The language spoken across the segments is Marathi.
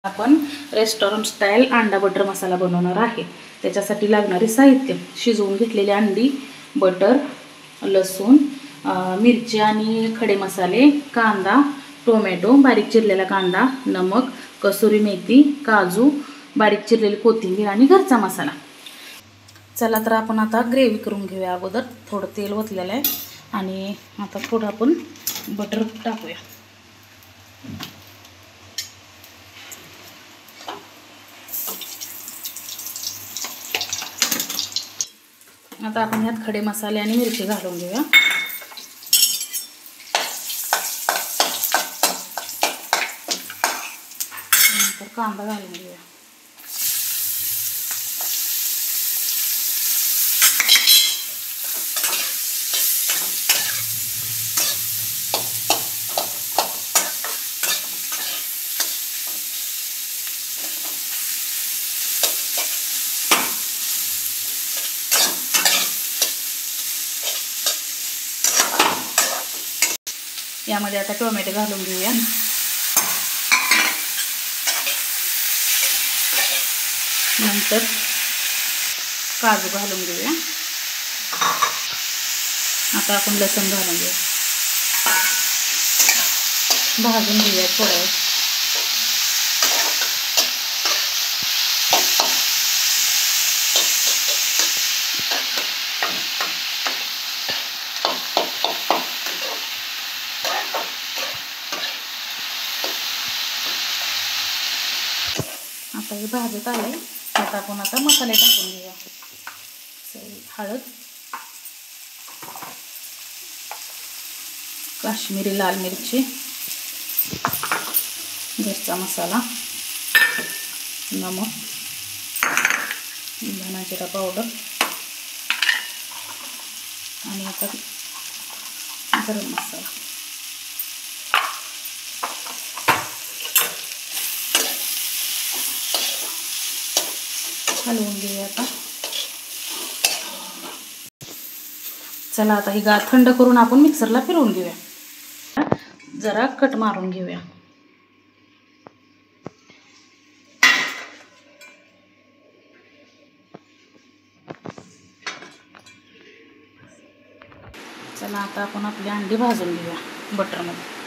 आपण रेस्टॉरंट स्टाईल अंडा बटर मसाला बनवणार आहे। त्याच्यासाठी लागणारे साहित्य: शिजवून घेतलेली अंडी, बटर, लसूण, मिरची आणि खडे मसाले, कांदा, टोमॅटो, बारीक चिरलेला कांदा, नमक, कसुरी मेथी, काजू, बारीक चिरलेली कोथिंबीर आणि घरचा मसाला। चला तर आपण आता ग्रेव्ही करून घेऊया। अगोदर थोडं तेल ओतलेलं आहे आणि आता थोडं आपण बटर टाकूया। आता आपण यात खडे मसाले आणि मिरची घालून घेऊया। नंतर कांदा घालून घेऊया। यामध्ये आता टोमॅटो घालून घेऊया। नंतर काजू घालून घेऊया। आता आपण लसूण घालून घेऊया, भाजून घेऊया थोडा वेळ। आता हे भाजत आले, आता आपण मसाले टाकून घेऊया। हळद, काश्मीरी लाल मिरची, घरचा मसाला, नमक, धना जिरा पावडर आणि आता गरम मसाला। हलवून घेऊया आता। चला आता ही गार थंड करून आपण मिक्सरला फिरवून घेऊया। जरा कट मारून घेऊया। चला आता आपण आपली अंडी भाजून घेऊया बटरमध्ये।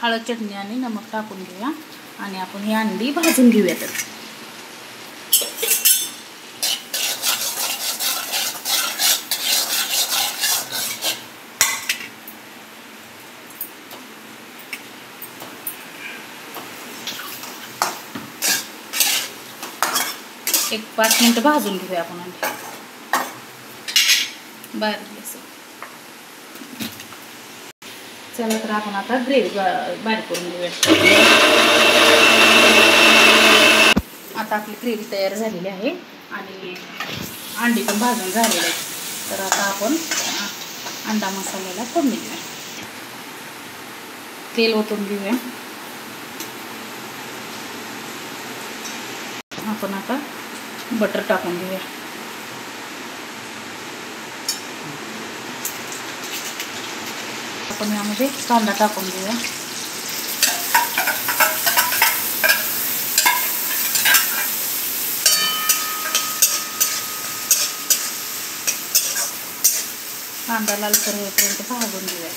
हळद, चटणी आणि नमक टाकून घेऊया आणि आपण ही अंडी भाजून घेऊया। तर एक 5 मिनिटं भाजून घेऊया आपण अंडी बारीक असं। चला तर आपण आता ग्रेव्ही बारीक करून घेऊया। आता आपली ग्रेव्ही तयार झालेली आहे आणि अंडी पण भाजून झालेली आहे। तर आता आपण अंडा मसाल्याला फोडणी देऊया। तेल ओतून घेऊया। आपण आता बटर टाकून घेऊया। आपण यामध्ये कांदा टाकून घेऊया। कांदा लालसर होईपर्यंत भाजून घेऊया।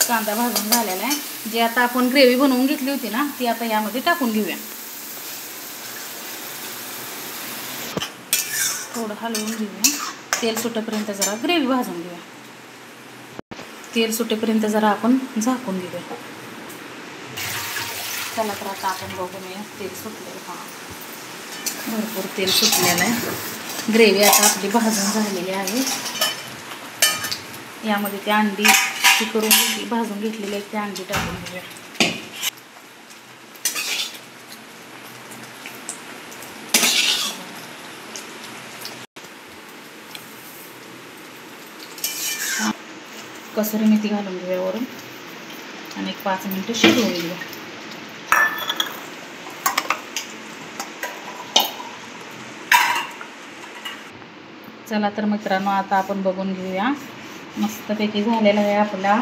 कांदा भाजून झालेला आहे। जी आता आपण ग्रेव्ही बनवून घेतली होती ना, ती आता यामध्ये टाकून घेऊया। थोडं हलवून घेऊया। तेल सुटेपर्यंत जरा ग्रेव्ही भाजून घेऊया। तेल सुटेपर्यंत जरा आपण झाकून घेऊया। चला तर आता आपण बघूया तेल सुटलेलं। भरपूर तेल सुटलेलं आहे। ग्रेव्ही आता आपली भाजून झालेली आहे। यामध्ये ती अंडी करून भाजून घेतलेली आहे, त्या अंडी टाकून घेऊया। कसुरी मेथी घालून घेऊया वरून आणि 5 मिनिटं शिजवून घेऊया. चला तर मित्रांनो, आता आपण बघून घेऊया. मस्तपैकी झालेला आहे आपला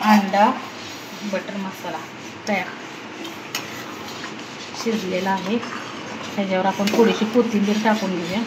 अंडा बटर मसाला तयार, शिजलेला आहे. त्याच्यावर आपण थोडीशी कोथिंबीर टाकून घेऊया.